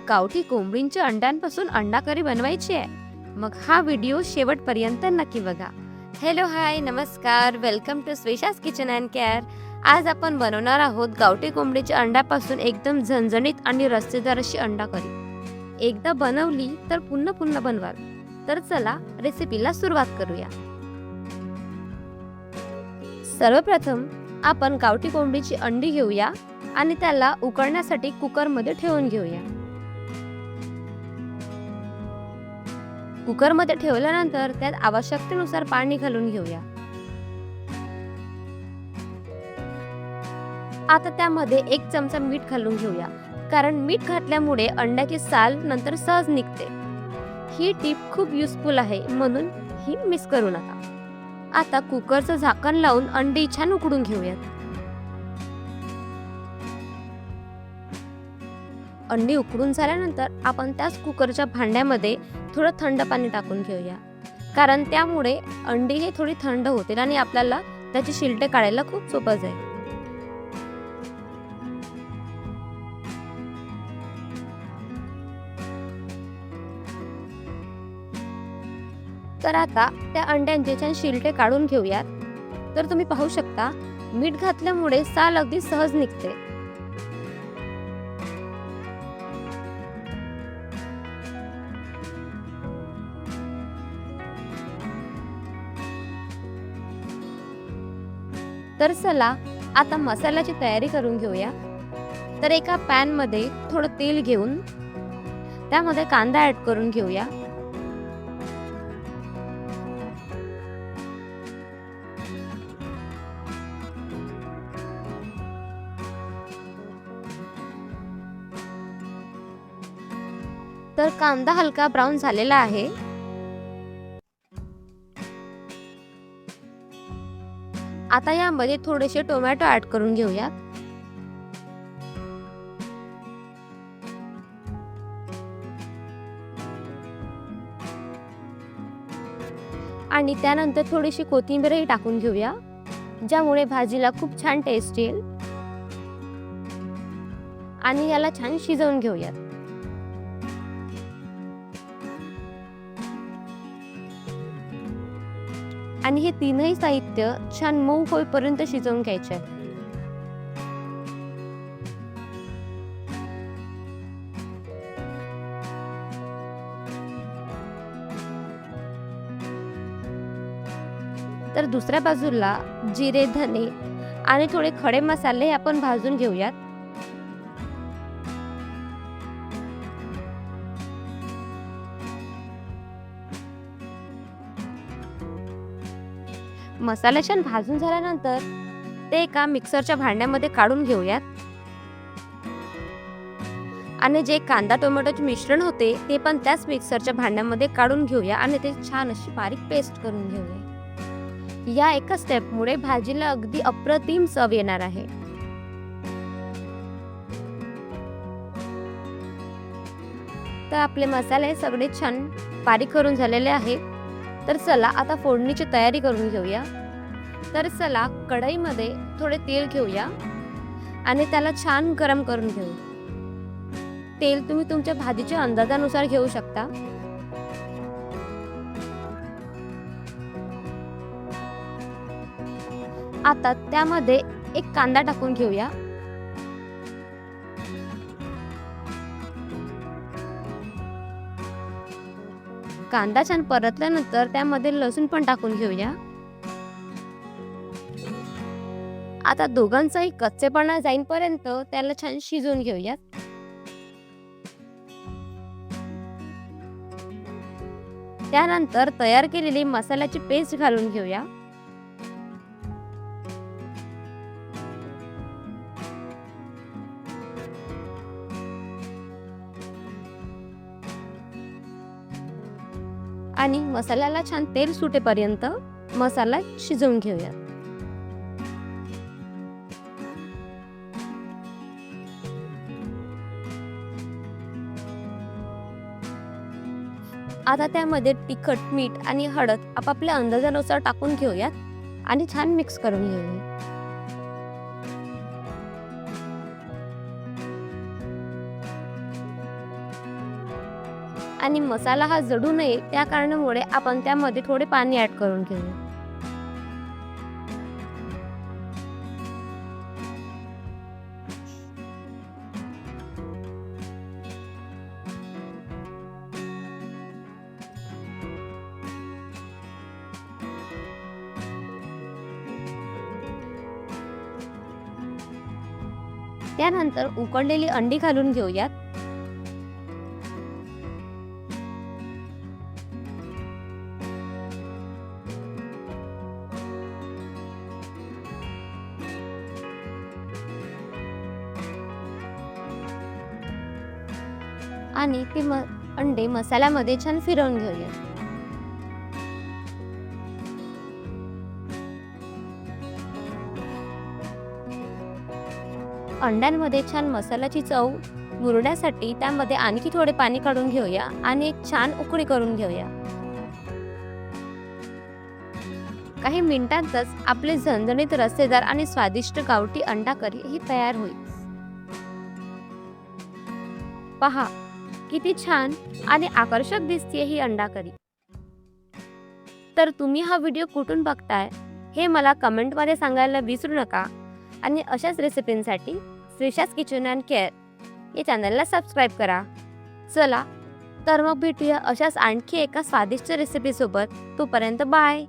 गावठी कोंबडींच्या अंड्यांपासून अंडा करी बनवायची आहे. मग हा व्हिडिओ शेवटपर्यंत नक्की बघा. हॅलो हाय नमस्कार, welcome to Swesha's kitchen and care. आज आपण बनवणार आहोत गावठी कोंबडीच्या अंड्यापासून एकदम झणझणीत आणि रस्सेदार अशी अंडा करी. एकदा बनवली तर पुन्हा पुन्हा बनवाल. तर चला रेसिपीला सुरुवात करूया. सर्वप्रथम आपण गावठी कोंबडीची अंडी घेऊया आणि त्याला उकळण्यासाठी कुकरमध्ये ठेवून घेऊया. कुकरमध्ये ठेवल्यानंतर त्यात आवश्यकतेनुसार पाणी घालून घेऊया. आता त्यामध्ये 1 चमचा मीठ घालून घेऊया, कारण मीठ घातल्यामुळे अंड्याची साल नंतर सहज निघते. ही टिप खूप युजफुल आहे, म्हणून ही मिस करू नका. आता कुकरचं झाकण लावून अंडी छान उकडून घेऊयात. अंडी उकडून झाल्यानंतर आपण त्याच कुकरच्या भांड्यामध्ये थोडं थंड पाणी टाकून घेऊया, कारण त्यामुळे अंडी हे थोडी थंड होतील आणि आपल्याला त्याची शिलटे काढायला खूप सोपं जाईल. तर आता त्या अंड्यांचे छान शिलटे काढून घेऊयात. तर तुम्ही पाहू शकता, मीठ घातल्यामुळे साल अगदी सहज निघते. तर चला आता मसाल्याची तयारी करून घेऊया. तर एका पॅन मध्ये थोडं तेल घेऊन त्यामध्ये कांदा ऍड करून घेऊया. तर कांदा हलका ब्राऊन झालेला आहे. आता यामध्ये थोडेसे टोमॅटो ऍड करून घेऊया. आणि त्यानंतर थोडीशी कोथिंबीरही टाकून घेऊया, ज्यामुळे भाजीला खूप छान टेस्ट येईल. आणि याला छान शिजवून घेऊयात. आणि हे तीनही साहित्य छान मऊ होईपर्यंत शिजवून घ्यायचे आहे. तर दुसऱ्या बाजूला जिरे, धने आणि थोडे खडे मसाले आपण भाजून घेऊयात. मसाले छान भाजून झाल्यानंतर ते एका मिक्सरच्या भांड्यामध्ये काढून घेऊयात. आणि जे कांदा टोमॅटोचे मिश्रण होते ते पण त्याच मिक्सरच्या भांड्यामध्ये काढून घेऊया आणि ते छान अशी बारीक पेस्ट करून घेऊया. या एका स्टेपमुळे भाजीला अगदी अप्रतिम चव येणार आहे. तर आपले मसाले सगळे छान बारीक करून झालेले आहेत. तर चला आता फोडणीची तयारी करून घेऊया. तर चला कढईमध्ये थोडे तेल घेऊया आणि त्याला छान गरम करून घेऊ. तेल तुम्ही तुमच्या भाजीच्या अंदाजानुसार घेऊ शकता. आता त्यामध्ये एक कांदा टाकून घेऊया. कांदा छान परतल्यानंतर त्यामध्ये लसूण पण टाकून घेऊया. आता दोघांचाही कच्चेपणा जाईपर्यंत त्याला छान शिजवून घेऊया. त्यानंतर तयार केलेली मसाल्याची पेस्ट घालून घेऊया. आणि मसाल्याला छान तेल सुटेपर्यंत मसाला शिजवून घेऊया. आता त्यामध्ये तिखट, मीठ आणि हळद आपापल्या अंदाजानुसार टाकून घेऊयात आणि छान मिक्स करून घेऊया. आणि मसाला हा जडू नये त्या कारणामुळे आपण त्यामध्ये थोडे पाणी ॲड करून घेऊया. त्यानंतर उकडलेली अंडी घालून घेऊयात. आणि ते अंडे मसाल्यामध्ये छान फिरवून घेऊयात. अंड्यांमध्ये छान मसाल्याची चव मुरण्यासाठी त्यामध्ये आणखी थोडे पाणी काढून घेऊया आणि एक छान उकळी करून घेऊया. काही मिनिटांतच आपले झणझणीत रस्सेदार आणि स्वादिष्ट गावठी अंडा करी ही तयार होईल. पहा किती छान आणि आकर्षक दिसते ही अंडा करी. तर तुम्ही हा व्हिडिओ कुठून बघताय हे मला कमेंटमध्ये सांगायला विसरू नका. आणि अशाच रेसिपींसाठी स्वेशाज किचन अँड केअर या चॅनलला सबस्क्राईब करा. चला तर मग भेटूया अशाच आणखी एका स्वादिष्ट रेसिपीसोबत. तोपर्यंत बाय.